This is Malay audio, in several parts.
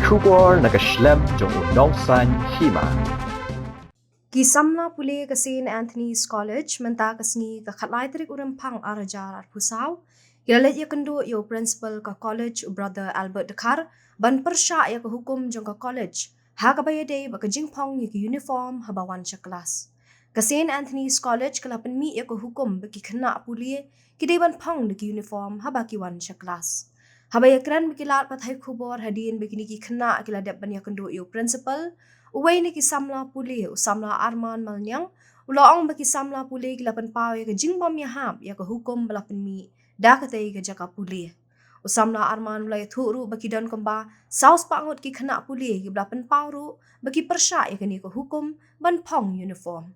Kubor nakaslem jong udongsan hima. Kisamla pule ke St. Anthony's College menta kasngi ke khatlai trik urampang arajar pusau. Kilalet ya kendo yo principal ke college brother Albert Dekar ban persya ya ke hukum jong ke college. Ha ka bayade ba ke jingpong ya ke uniform habawan sya kelas. Ke St. Anthony's College kala penmi ya ke hukum bagi kena pule kidai ban pong de ke uniform habaki wan sya kelas. Habaya kran bikilat pathai kubor hadin begini ki kena kila dep ban ya kendo yo principal. Uway ni kisamla puli usamla Arman Malnyang ulaong baki samla puli gilapan pawe ke jingbom ya hap ya ke hukum balapan mi dakatay ke jaka puli usamla Arman ulay thuru baki don kemba saus pangot ki kena puli giblapan pawru baki persya ya kini ke hukum ban pong uniform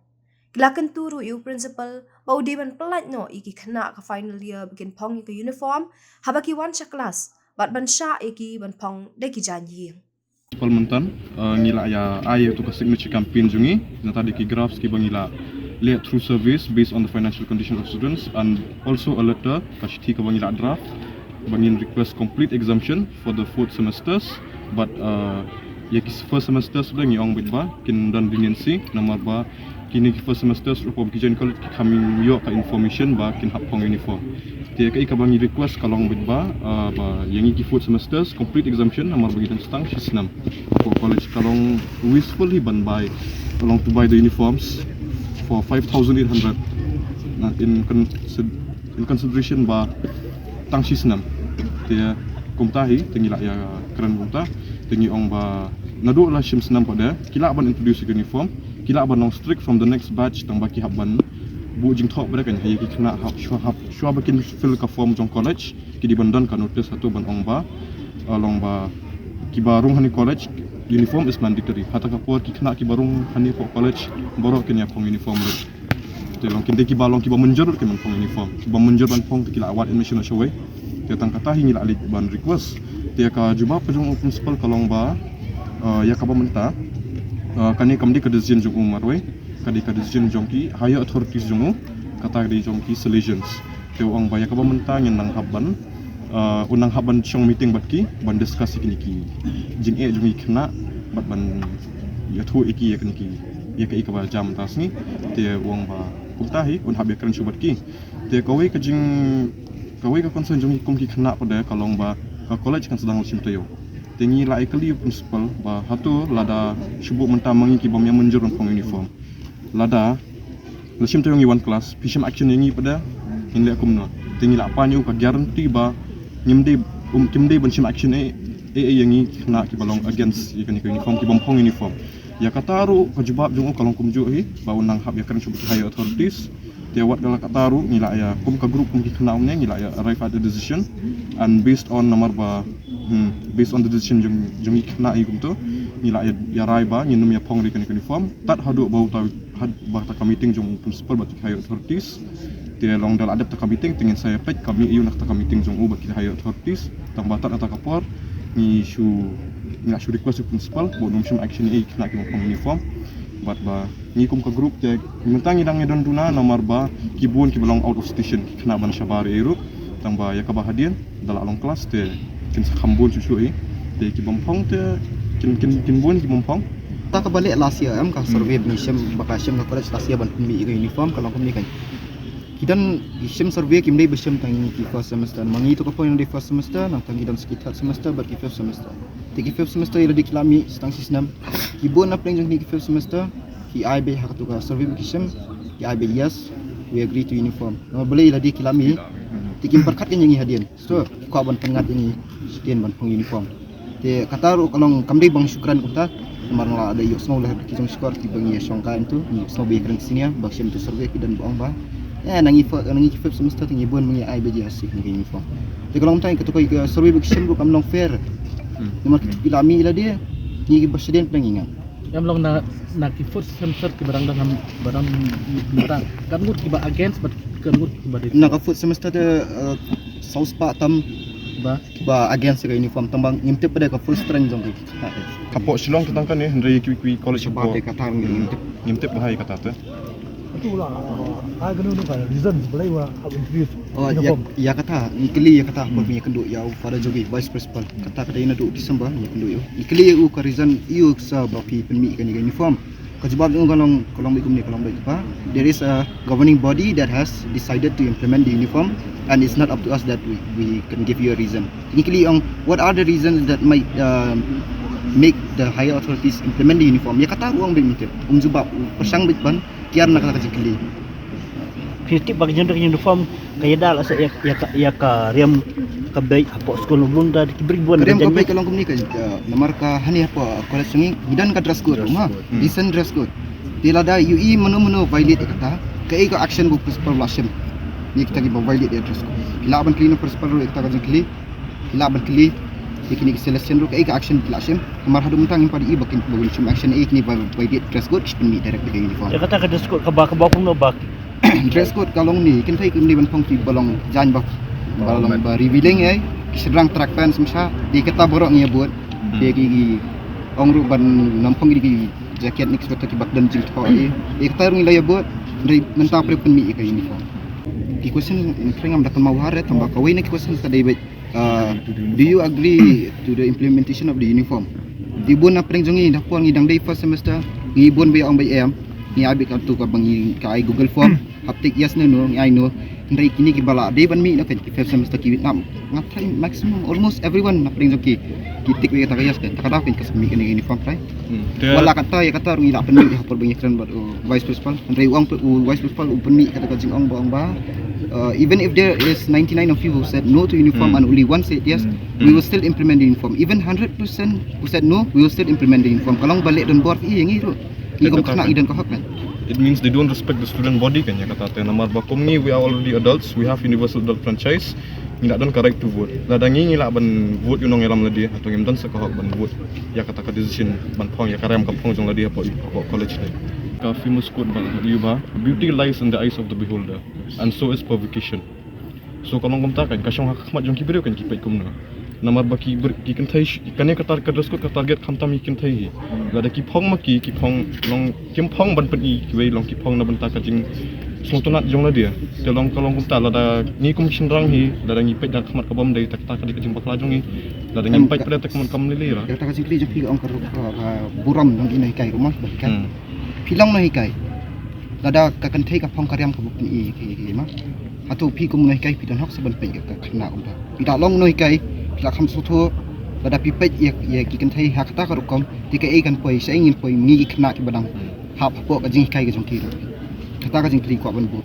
gilakan turu yu principal bau di ban pelat no iki kena ke final year bikin pong ke uniform habaki wan sya kelas bat ban sya iki ban pong deki janji Parliamentan ngila ya ayat tu ke signature campaign jungi na tadi ki graphs ki bangila lihat through service based on the financial condition of students and also a letter kashti ke bangila draft bangin request complete exemption for the fourth semesters but ya ki first semester sudah ngi ong bitba kin dan leniency nomor ba kini ki first semester rupa kijan college kami yo ka information ba kin hapong uniform dia kai ka bangi request kalong bitba ba yang iki fourth semesters complete exemption nomor bagi dan stang sistem for college kalong wishfully ban by along to buy the uniforms for 5,800 in consideration ba tang sistem dia kumtahi tingila ya keren kumta tingi ong ba nadu lah sim senam pada kila ban introduce uniform kila ban long strict from the next batch tang baki haban bu jing thok pada kan hayi kena shwa bakin fill ka form jong college ki di bandan ka notice satu ban ong ba long ba ki barung hani college uniform is mandatory hata ka por ki kena ki barung hani for college borok kenya pong uniform le te long kin ki balong ki ba menjur ki man pong uniform ki ba menjur ban pong ki la awat admission shawai te tang kata hingi la alik ban request te ka juba pejong principal kalong ba ya ka ba menta kani kamdi ka decision jong umar we kadi ka decision jong ki higher authorities jong kata di jong ki solutions te ong ba ya ka ba menta ngen nang haban unang haban chong meeting bat ki ban discuss kini ki jing e jong ikna bat ban ya thu iki ya kini ki ya ka ikaba jam tas ni te ong ba putahi un habe kran shubat ki te kawai ka jing kawai ka concern jong kum ki kena pada kalong ba ka college kan sedang sim tayo tingi la ikali principal ba hatu lada shubu menta mangi ki bom yang menjur pong uniform lada sim tayo ngi one class pisham action ngi pada hinle kumno tingi la pa nyu ka guarantee ba nyimde kimde ban sim action e yangi kena ki balong against ikani uniform ki bom pong uniform ya kataru ka jubab jong kalong kumju hi ba unang hab ya kan shubu higher authorities dia wat dalam kataru ngila ya kum ka group kum ki kena umnya ngila ya arrive at the decision and based on nomor ba based on the decision jong kena i kum tu ngila ya rai ba nginum ya pong di uniform tat hadu bau ta ba ta meeting jong principal ba higher authorities dia long dal adap ta meeting tingin saya pek kami iu nak ta meeting jong ba higher authorities tang batat ata kapor ni shu request principal bo num action e kena ki pong uniform bat ba ngikum ka group te mentang idang edon duna nomor ba kibun ki belong out of station kena ban syabari eru tang ba ya ka bahadian dala along kelas te kin khambul susu e te ki bompong te kin bun ki bompong ta ka balik last year am ka survey mission bakasem ka college last year ban mi uniform kalau kami kan kidan isim survey kim dei besem tang ki first semester mangi to ka point di first semester nang tang kidan sekitar semester bagi fifth semester tiki fifth semester ila dik lami stang sistem ki bon na plan jong ni fifth semester ki IB hak tu ka survey kisem ki IB yes we agree to uniform no boleh ila dik lami tiki perkat kan yang hadian so ko ban pengat ini hadian ban pong uniform te kataru kalong kamdei bang syukran kunta kemarin lah ada yuk snow lah ki jong skor ki bang ye songkan tu ni snow be keren sini ya baksem tu survey ki dan bang ba ya nangi fifth semester tinggi bon mengi IB dia asik ni uniform te kalong tai ketuka ke survey baksem ru kam long fair nomor ilami ila dia ni presiden pengingat yang belum nak fourth semester ke barang barang kan ngut ki ba against but kan ngut ki ba nak fourth semester te saus pak tam ba against ke uniform tambang ngimte pada ka full strength jong ki kapok silong tentang kan ni henry ki college ba te kata ngimte ngimte bahai kata tu tu lah. Ai kena tu kan reason boleh wa introduce. Oh ya kata ikli ya kata punya kenduk ya pada jogi vice principal kata ina duk December ya kenduk yo ikli u ka reason you sa bapi penmi kan uniform ka sebab kalau ikum ni kalau baik apa there is a governing body that has decided to implement the uniform and it's not up to us that we can give you a reason ikli what are the reasons that might make the higher authorities implement the uniform ya kata uang baik mikir sebab persang baik ban kiar nak kata ikli Kritik bagi gender uniform kaya dah lah ya ka riam ka baik apa sekolah belum dah diberibuan Kalian kau baik kalau kau ni kan namar ka hani apa college sungi hidan ka dress code rumah decent dress code tila da UI menu violate kata kai ka action bu principal lashim ni kita giba violate dia dress code hila ban clean principal ro kita ka jengkli hila ban clean ikini selection ro kai ka action lashim namar hadu mentang impadi I bakin bagun sim action ikini violate dress code spin direct ke uniform ya kata ka dress code ka ba pun no bak dress code kalong ni kan thai kum ni ban phong ti balong jan ba balong ba revealing sedang track pants misal di kata borok ni buat dia gigi ong ban nampang gigi jaket ni sebab ki bakdan jing tho kata rung laya buat dari mentang pre penmi ke uniform di question kring am dak mau hare tambah kawai ni question tadi do you agree to the implementation of the uniform di bun apreng jongi dak puang idang day first semester ngi bun be ong bay am ni abi kartu ka bangi kai Google Form haptik yes no ngi ai no ndai kini ki bala day ban mi na kan first semester ki Vietnam ngatai maximum almost everyone na pring joki kitik we kata yes kan takada kan kasmi kan uniform try wala kata ya kata ngi la penmi ha por bangi kran vice principal ndai uang vice principal penmi kata ka jing ong ba even if there is 99 of you who said no to uniform and only one said yes we will still implement the uniform even 100% who said no we will still implement the uniform kalau balik dan board ngi ro It means they don't respect the student body kan ya kata namar bakom ni we are already adults we have universal adult franchise tidak dan correct to vote ladangi ngila ban vote yunong elam ladi atau ngimdan sekahok ban vote ya kata ka decision ban pong ya karam ka pong jong ladi apa college ni ka famous quote ban you ba beauty lies in the eyes of the beholder and so is provocation so kalau ngomta kan kasyong hakmat jong kibiro kan kipai kumna namar baki kikin thai kane ka dress code ka target khamtam kikin thai lada ki phong ma ki phong long kim phong ban peni ki wei long ki phong na ban ta ka jing sungtunat jong la dia te long kalong kum ta lada ni kum chinrang hi lada ngi pet dak khamat ka bom dei tak ta ka dik jing bakla jong hi lada ngi pet pada tak kam lele ra ta ka jingli jong ong ka buram dong ini kai rumah kan pilang no kai lada ka kan thai ka phong ka riam ka buk ni ki ma atau pi kum no kai pi don hok saban pe ka khna um ta pi da long no kai la kham su tho pada pipet ya ki kan thai hak ta ka rukom ti ka e kan poi sai ngin poi ngi khna ki badang ha pho ka jing kai ka jong ki kata ka jing tri ko ban bu